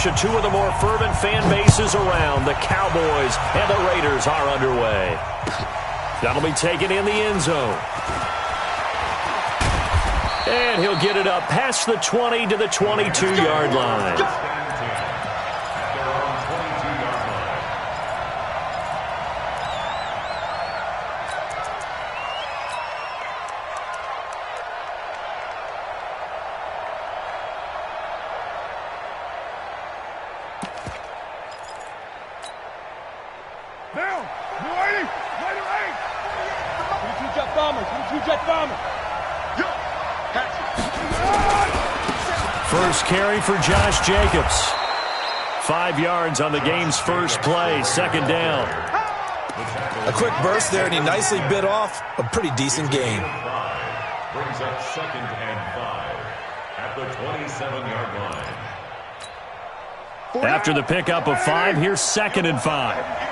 clash of two of the more fervent fan bases around. The Cowboys and the Raiders are underway. That'll be taken in the end zone. And he'll get it up past the 20 to the 22-yard line. First carry for Josh Jacobs. 5 yards on the game's first play, second down. A quick burst there, and he nicely bit off a pretty decent gain. Brings up 2nd and 5 at the 27-yard line. After the pickup of 5, here's 2nd and 5.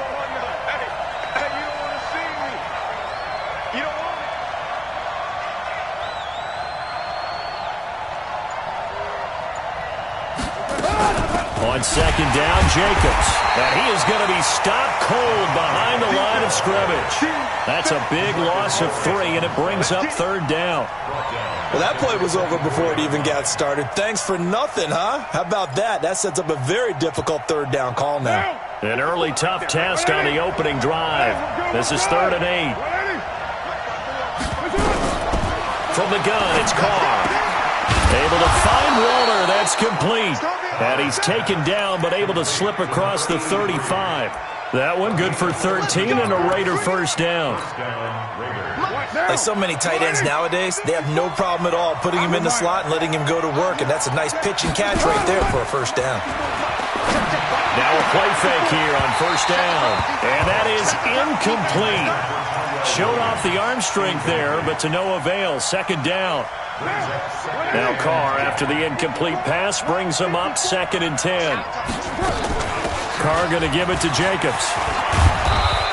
On second down, Jacobs. And he is going to be stopped cold behind the line of scrimmage. That's a big loss of 3, and it brings up 3rd down. Well, that play was over before it even got started. Thanks for nothing, huh? How about that? That sets up a very difficult 3rd down call now. An early tough test on the opening drive. This is 3rd and 8. From the gun, it's Carr. Able to find Walter. That's complete. And he's taken down, but able to slip across the 35. That one good for 13 and a Raider first down. Like so many tight ends nowadays, they have no problem at all putting him in the slot and letting him go to work. And that's a nice pitch and catch right there for a first down. Now a play fake here on first down. And that is incomplete. Showed off the arm strength there, but to no avail. Second down. Now Carr, after the incomplete pass, brings him up 2nd and 10. Carr going to give it to Jacobs.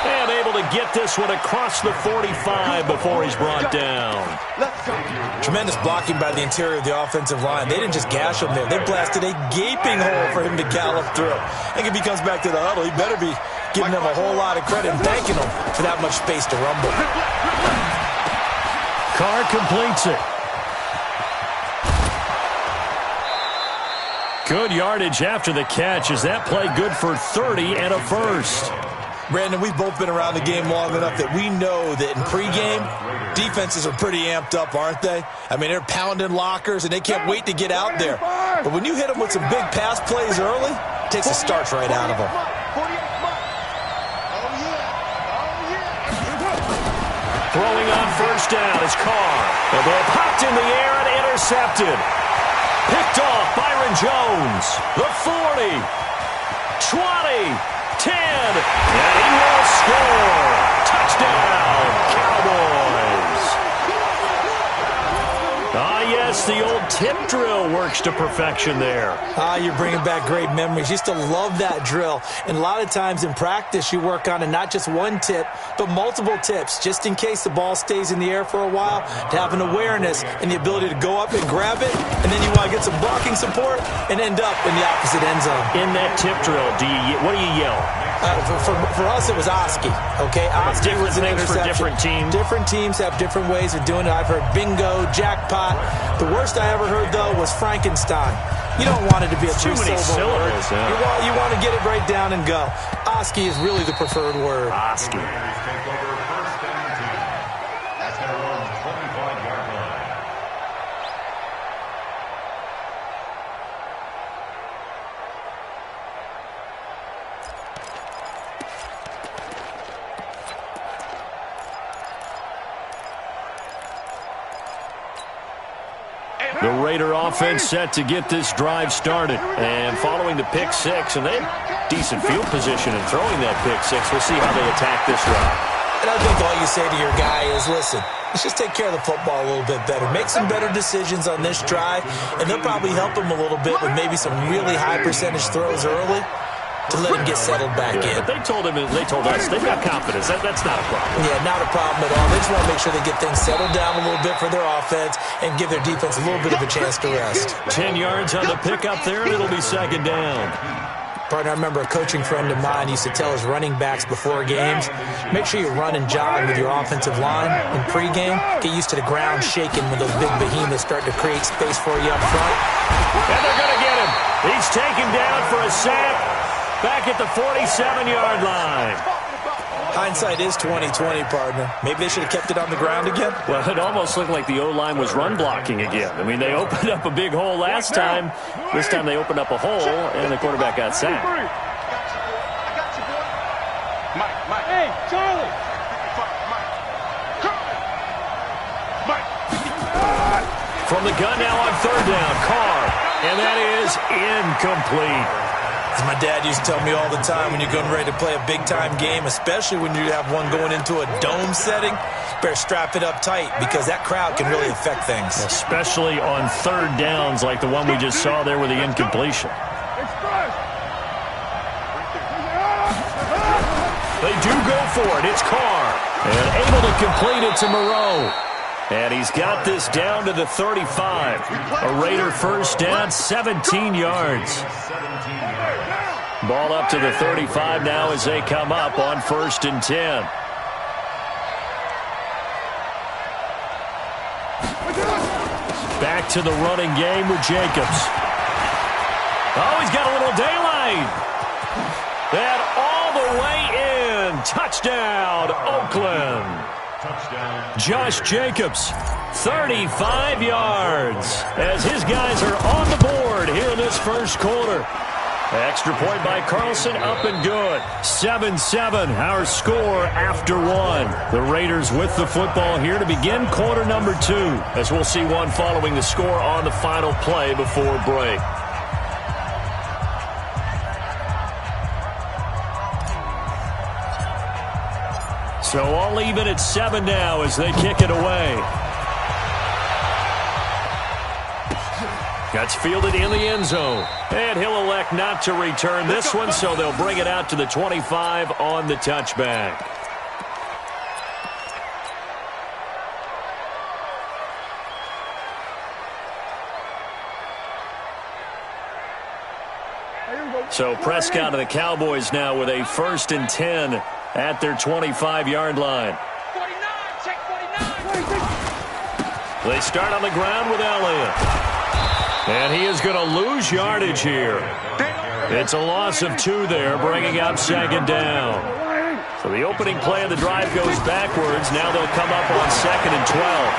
And able to get this one across the 45 before he's brought down. Tremendous blocking by the interior of the offensive line. They didn't just gash him there. They blasted a gaping hole for him to gallop through. I think if he comes back to the huddle, he better be giving them a whole lot of credit and thanking them for that much space to rumble. Carr completes it. Good yardage after the catch. Is that play good for 30 and a first? Brandon, we've both been around the game long enough that we know that in pregame, defenses are pretty amped up, aren't they? I mean, they're pounding lockers, and they can't wait to get out there. But when you hit them with some big pass plays early, it takes the starch right out of them. Throwing on first down is Carr. The ball popped in the air and intercepted. Picked off Byron Jones. The 40, 20, 10, and he will score. Touchdown, Cowboys. Ah, yes, the old tip drill works to perfection there. You're bringing back great memories. Used to love that drill. And a lot of times in practice, you work on it, not just one tip, but multiple tips, just in case the ball stays in the air for a while, to have an awareness and the ability to go up and grab it, and then you want to get some blocking support and end up in the opposite end zone. In that tip drill, what do you yell? For us, it was Oski. Okay, Oski was an interception. For different teams. Different teams have different ways of doing it. I've heard bingo, jackpot. The worst I ever heard, though, was Frankenstein. You don't want it to be a too many syllables. Yeah. You want to get it right down and go. Oski is really the preferred word. Oski. The Raider offense set to get this drive started. And following the pick six, and they have decent field position in throwing that pick six. We'll see how they attack this drive. And I think all you say to your guy is, listen, let's just take care of the football a little bit better. Make some better decisions on this drive, and they'll probably help him a little bit with maybe some really high percentage throws early. to let him get settled back in. But they told us they've got confidence. That's not a problem. Yeah, not a problem at all. They just want to make sure they get things settled down a little bit for their offense and give their defense a little bit of a chance to rest. 10 yards on the pickup there, and it'll be second down. Partner, I remember a coaching friend of mine used to tell his running backs before games, make sure you run and jog with your offensive line in pregame. Get used to the ground shaking when those big behemoths start to create space for you up front. And they're going to get him. He's taken down for a sack back at the 47-yard line. Hindsight is 20/20, partner. Maybe they should have kept it on the ground again. Well, it almost looked like the O-line was run blocking again. I mean, they opened up a big hole last time. This time they opened up a hole, and the quarterback got sacked. Hey, Charlie! From the gun now on third down, Carr, and that is incomplete. As my dad used to tell me all the time, when you're getting ready to play a big-time game, especially when you have one going into a dome setting, better strap it up tight because that crowd can really affect things. Especially on third downs like the one we just saw there with the incompletion. They do go for it. It's Carr. And able to complete it to Moreau. And he's got this down to the 35. A Raider first down, 17 yards. Ball up to the 35 now as they come up on 1st and 10. Back to the running game with Jacobs. Oh, he's got a little daylight. And all the way in. Touchdown, Oakland. Josh Jacobs, 35 yards, as his guys are on the board here in this first quarter. Extra point by Carlson, up and good. 7-7, our score after one. The Raiders with the football here to begin quarter number 2, as we'll see one following the score on the final play before break. So all even at 7 now as they kick it away. That's fielded in the end zone. And he'll elect not to return this one, so they'll bring it out to the 25 on the touchback. So Prescott and the Cowboys now with a 1st and 10 at their 25-yard line. 49, check 49. They start on the ground with Elliott. And he is going to lose yardage here. It's a loss of 2 there, bringing up 2nd down. So the opening play of the drive goes backwards. Now they'll come up on 2nd and 12.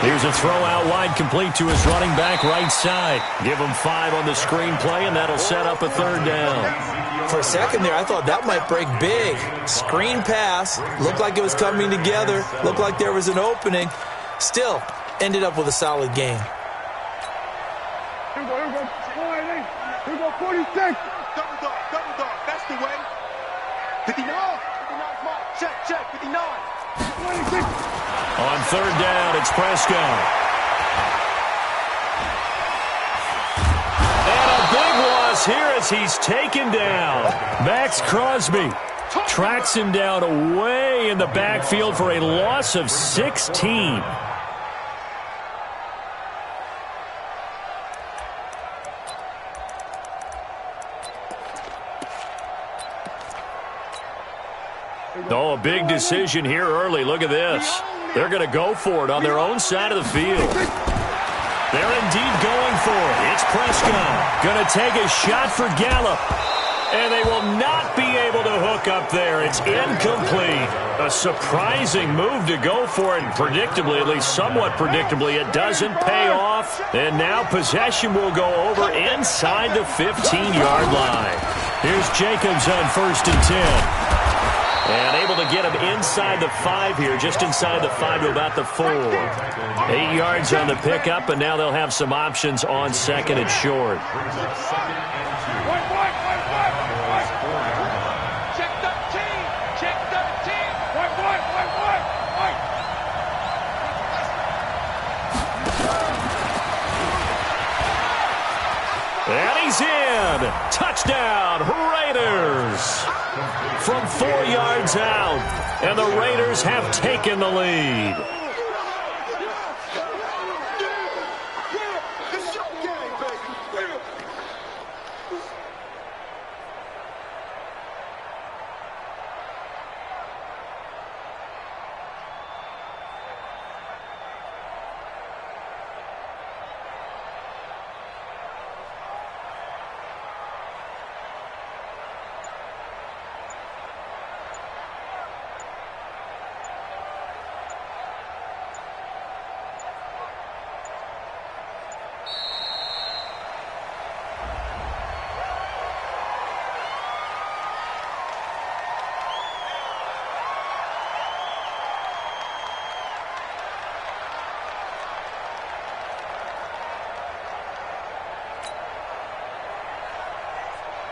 Here's a throw out wide, complete to his running back right side. Give him 5 on the screenplay, and that'll set up a 3rd down. For a second there, I thought that might break big. Screen pass. Looked like it was coming together. Looked like there was an opening. Still, ended up with a solid game. Here we go. Here we go, 46. Double dog. That's the way. 59. 59's mark. Check, 59. 26. On 3rd down, it's Prescott. And a big loss here as he's taken down. Max Crosby tracks him down away in the backfield for a loss of 16. Oh, a big decision here early. Look at this. They're going to go for it on their own side of the field. They're indeed going for it. It's Prescott. Going to take a shot for Gallup. And they will not be able to hook up there. It's incomplete. A surprising move to go for it. And predictably, at least somewhat predictably, it doesn't pay off. And now possession will go over inside the 15-yard line. Here's Jacobs on 1st and 10. And able to get him inside the 5 here, just inside the 5 to about the 4. 8 yards on the pickup, and now they'll have some options on 2nd and short. Check 13. Check 13. And he's in. Touchdown, Raiders. is from 4 yards out, and the Raiders have taken the lead.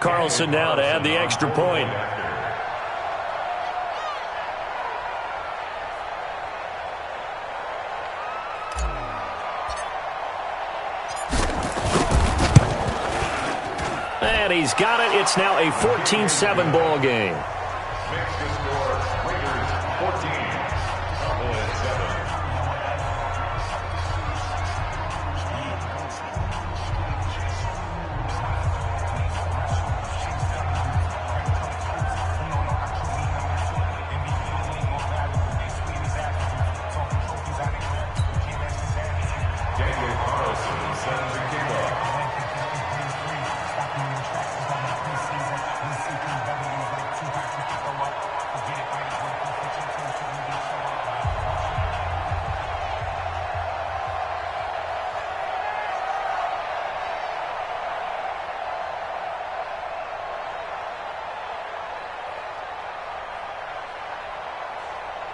Carlson now to add the extra point. And he's got it. It's now a 14-7 ball game. Next to score, Raiders 14, Cowboys 7.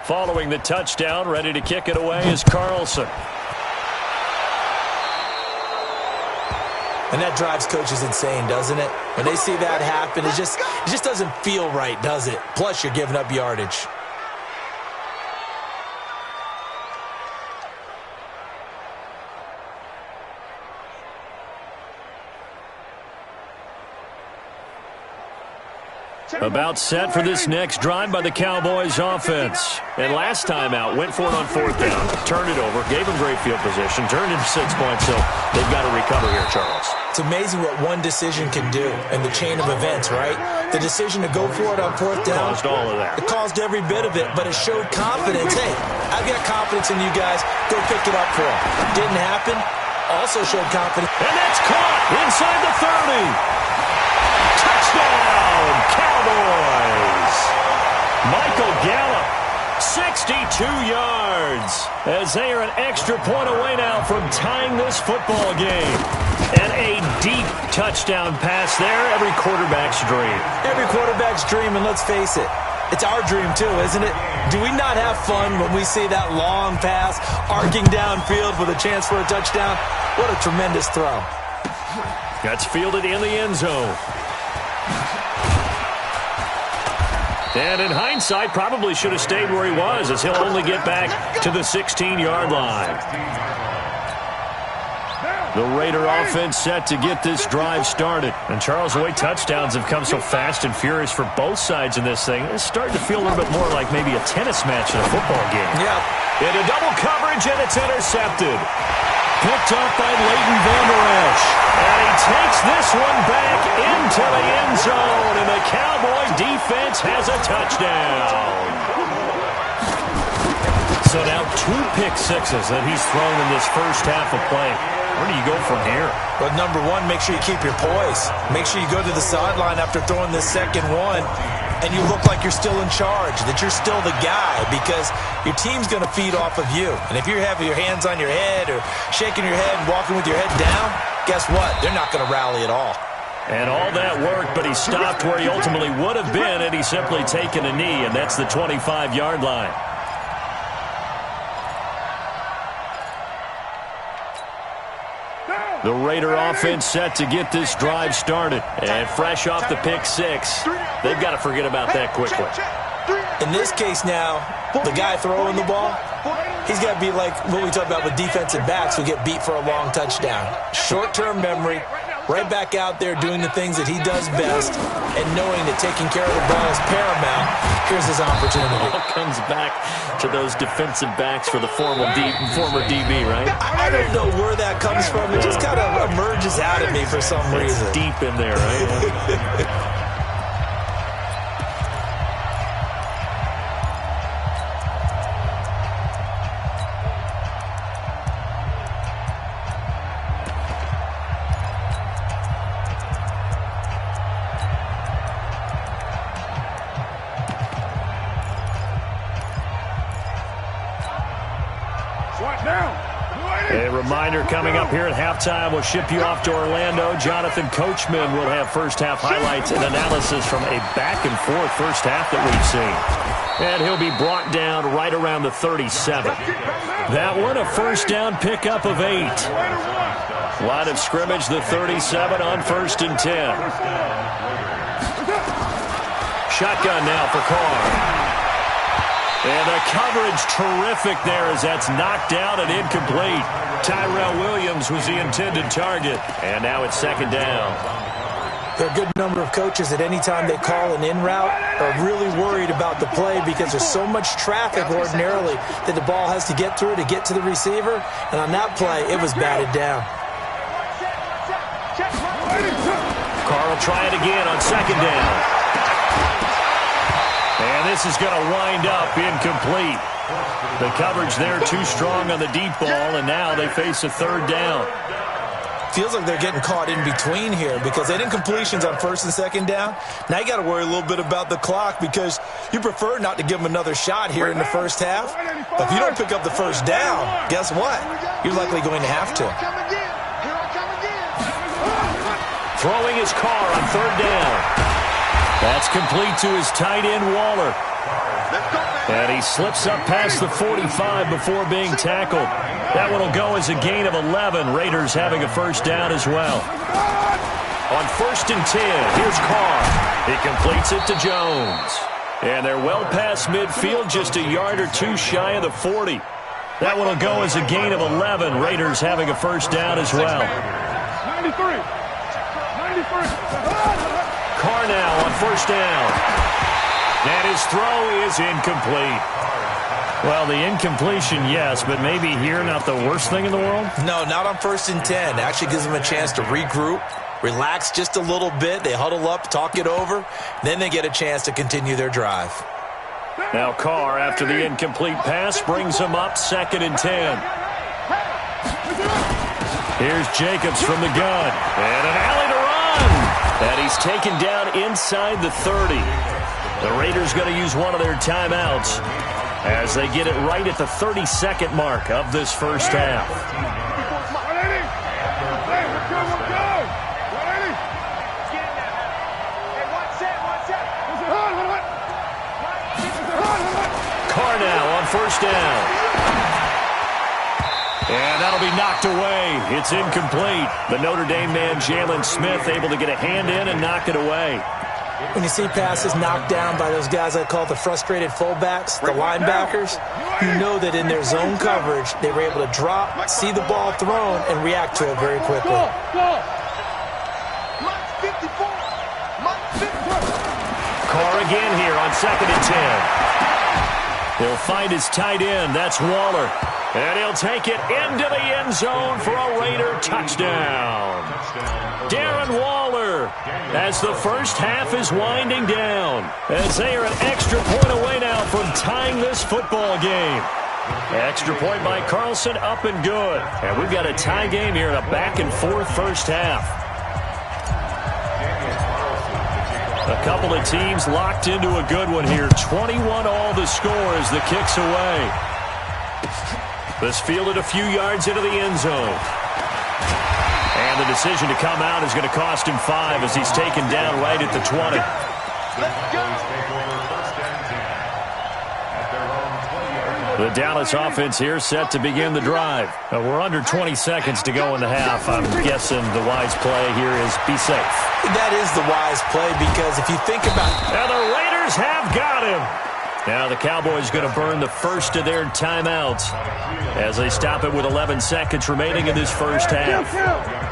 Following the touchdown, ready to kick it away is Carlson. And that drives coaches insane, doesn't it? When they see that happen, it just doesn't feel right, does it? Plus, you're giving up yardage. About set for this next drive by the Cowboys offense. And last time out, went for it on 4th down, turned it over, gave them great field position, turned into 6 points, so they've got to recover here, Charles. It's amazing what one decision can do in the chain of events, right? The decision to go for it on 4th down. Caused all of that. It caused every bit of it, but it showed confidence. Hey, I've got confidence in you guys. Go pick it up for them. Didn't happen. Also showed confidence. And that's caught inside the 30. Touchdown, Cowboys! Michael Gallup, 62 yards, as they are an extra point away now from tying this football game. And a deep touchdown pass there, every quarterback's dream. Every quarterback's dream, and let's face it, it's our dream too, isn't it? Do we not have fun when we see that long pass arcing downfield with a chance for a touchdown? What a tremendous throw. That's fielded in the end zone. And in hindsight, probably should have stayed where he was, as he'll only get back to the 16-yard line. The Raider offense set to get this drive started. And Charles, the way touchdowns have come so fast and furious for both sides in this thing, it's starting to feel a little bit more like maybe a tennis match in a football game. Yeah. Into double coverage, and it's intercepted. Picked up by Leighton Vander Esch. And he takes this one back into the end zone, and the Cowboy defense has a touchdown. So now 2 pick sixes that he's thrown in this first half of play. Where do you go from here? Well, number one, make sure you keep your poise. Make sure you go to the sideline after throwing this second one, and you look like you're still in charge, that you're still the guy, because your team's going to feed off of you. And if you're having your hands on your head or shaking your head and walking with your head down, guess what? They're not going to rally at all. And all that worked, but he stopped where he ultimately would have been had he simply taken a knee, and that's the 25-yard line. The Raider offense set to get this drive started. And fresh off the pick six, they've got to forget about that quickly. In this case now, the guy throwing the ball, he's got to be like what we talk about with defensive backs who get beat for a long touchdown. Short-term memory, right back out there doing the things that he does best and knowing that taking care of the ball is paramount. Here's his opportunity. It all comes back to those defensive backs for the former DB, right? I don't know where that comes from. It just kind of emerges out of me for some reason. It's deep in there, right? A reminder coming up here at halftime. We'll ship you off to Orlando. Jonathan Coachman will have first-half highlights and analysis from a back-and-forth first half that we've seen. And he'll be brought down right around the 37. That one, a first down pickup of 8. Line of scrimmage, the 37 on 1st and 10. Shotgun now for Carr. And the coverage terrific there as that's knocked down and incomplete. Tyrell Williams was the intended target. And now it's 2nd down. There are a good number of coaches at any time they call an in route are really worried about the play because there's so much traffic ordinarily that the ball has to get through to get to the receiver. And on that play, it was batted down. Carr will try it again on 2nd down. And this is going to wind up incomplete. The coverage there too strong on the deep ball, and now they face a 3rd down. Feels like they're getting caught in between here because they did incompletions on 1st and 2nd down. Now you got to worry a little bit about the clock because you prefer not to give them another shot here in the first half. But if you don't pick up the 1st down, guess what? You're likely going to have to. Throwing his Carr on 3rd down. That's complete to his tight end, Waller. And he slips up past the 45 before being tackled. That one will go as a gain of 11. Raiders having a first down as well. On 1st and 10, here's Carr. He completes it to Jones. And they're well past midfield, just a yard or two shy of the 40. That one will go as a gain of 11. Raiders having a first down as well. 93. Carr now on 1st down. And his throw is incomplete. Well, the incompletion, yes, but maybe here not the worst thing in the world? No, not on 1st and 10. Actually gives them a chance to regroup, relax just a little bit. They huddle up, talk it over. Then they get a chance to continue their drive. Now Carr, after the incomplete pass, brings him up 2nd and 10. Here's Jacobs from the gun. And an alley to run. And he's taken down inside the 30. The Raiders going to use one of their timeouts as they get it right at the 32nd mark of this first half. Carr now on 1st down. And that'll be knocked away. It's incomplete. The Notre Dame man, Jalen Smith, able to get a hand in and knock it away. When you see passes knocked down by those guys I call the frustrated fullbacks, the linebackers, you know that in their zone coverage, they were able to drop, see the ball thrown, and react to it very quickly. Carr again here on 2nd and 10. He'll find his tight end. That's Waller. And he'll take it into the end zone for a Raider touchdown. Darren Waller, as the first half is winding down, as they are an extra point away now from tying this football game. Extra point by Carlson, up and good. And we've got a tie game here in a back-and-forth first half. A couple of teams locked into a good one here. 21 all the score as the kick's away. This fielded a few yards into the end zone. And the decision to come out is going to cost him 5 as he's taken down right at the 20. The Dallas offense here set to begin the drive. We're under 20 seconds to go in the half. I'm guessing the wise play here is be safe. That is the wise play because if you think about it. And the Raiders have got him. Now the Cowboys going to burn the first of their timeouts as they stop it with 11 seconds remaining in this first half.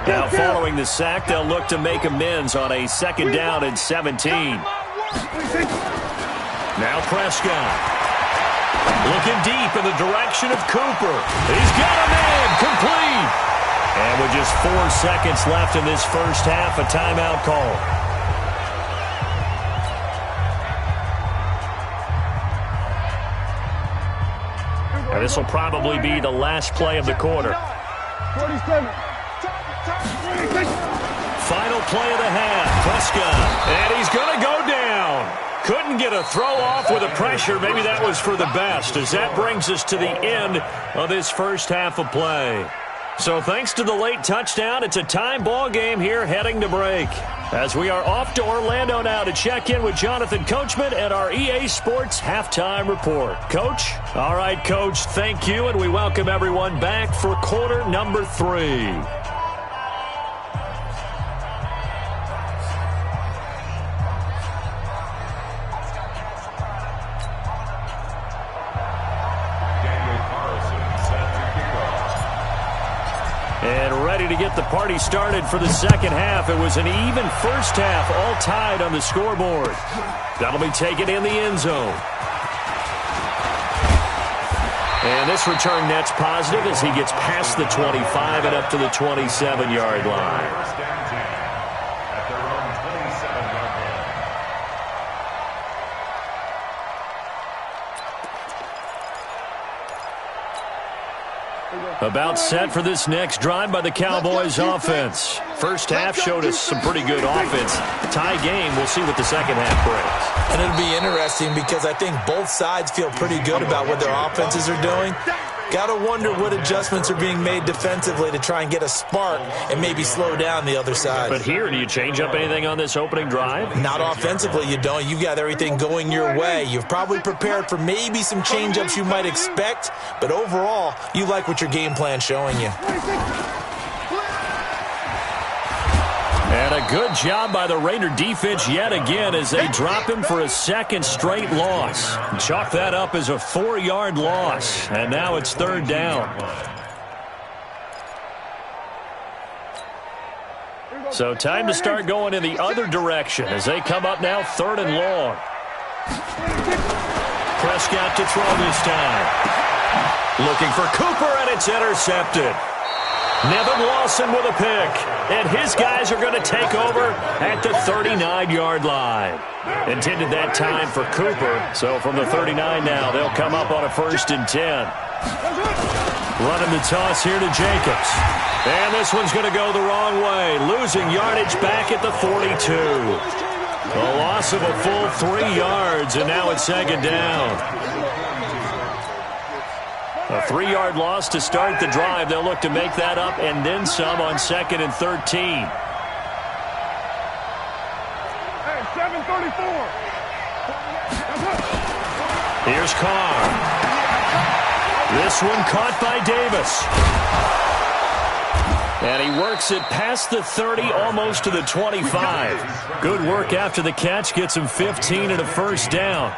Now following the sack, they'll look to make amends on a 2nd down and 17. Now Prescott. Looking deep in the direction of Cooper. He's got a man complete. And with just 4 seconds left in this first half, a timeout call. And this will probably be the last play of the quarter. 47. Final play of the half. Prescott. And he's going to go down. Couldn't get a throw off with the pressure. Maybe that was for the best, as that brings us to the end of this first half of play. So thanks to the late touchdown, it's a time ball game here heading to break. As we are off to Orlando now to check in with Jonathan Coachman at our EA Sports Halftime Report. Coach? All right, Coach, thank you, and we welcome everyone back for quarter number 3. And ready to get the party started for the second half. It was an even first half, all tied on the scoreboard. That'll be taken in the end zone. And this return net's positive as he gets past the 25 and up to the 27-yard line. About set for this next drive by the Cowboys offense. First half showed us some pretty good offense. Tie game, we'll see what the second half brings. And it'll be interesting because I think both sides feel pretty good about what their offenses are doing. Got to wonder what adjustments are being made defensively to try and get a spark and maybe slow down the other side. But here, do you change up anything on this opening drive? Not offensively, you don't. You've got everything going your way. You've probably prepared for maybe some change-ups you might expect, but overall, you like what your game plan's showing you. And a good job by the Raider defense yet again as they drop him for a second straight loss. Chalk that up as a 4-yard loss. And now it's 3rd down. So time to start going in the other direction as they come up now 3rd and long. Prescott to throw this time. Looking for Cooper, and it's intercepted. Nevin Lawson with a pick, and his guys are going to take over at the 39-yard line. Intended that time for Cooper, so from the 39 now, they'll come up on a 1st and 10. Running the toss here to Jacobs. And this one's going to go the wrong way, losing yardage back at the 42. A loss of a full 3 yards, and now it's 2nd down. A 3-yard loss to start the drive. They'll look to make that up and then some on 2nd and 13. Hey, 7:34. Here's Carr. This one caught by Davis. And he works it past the 30, almost to the 25. Good work after the catch. Gets him 15 and a 1st down.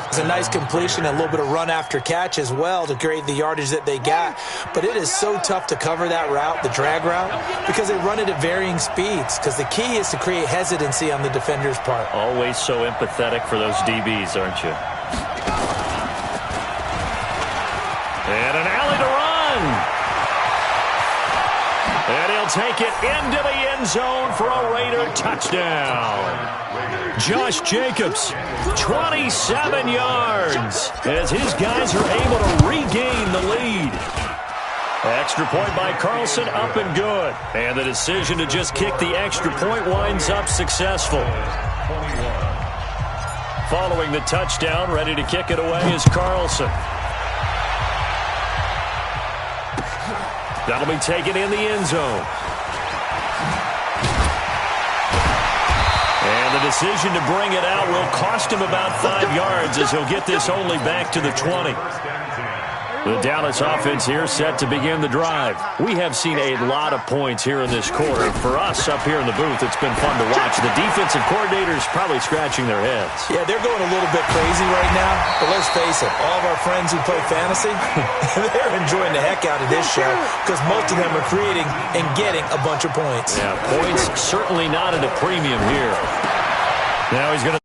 It's a nice completion and a little bit of run after catch as well to create the yardage that they got. But it is so tough to cover that route, the drag route, because they run it at varying speeds. Because the key is to create hesitancy on the defender's part. Always so empathetic for those DBs, aren't you? And an alley to run. And he'll take it into the end zone for a Raider touchdown. Josh Jacobs, 27 yards, as his guys are able to regain the lead. Extra point by Carlson, up and good. And the decision to just kick the extra point winds up successful. Following the touchdown, ready to kick it away is Carlson. That'll be taken in the end zone. And the decision to bring it out will cost him about 5 yards as he'll get this only back to the 20. The Dallas offense here set to begin the drive. We have seen a lot of points here in this quarter. For us up here in the booth, it's been fun to watch. The defensive coordinators probably scratching their heads. Yeah, they're going a little bit crazy right now. But let's face it, all of our friends who play fantasy, they're enjoying the heck out of this show because most of them are creating and getting a bunch of points. Yeah, points certainly not at a premium here. Now he's going to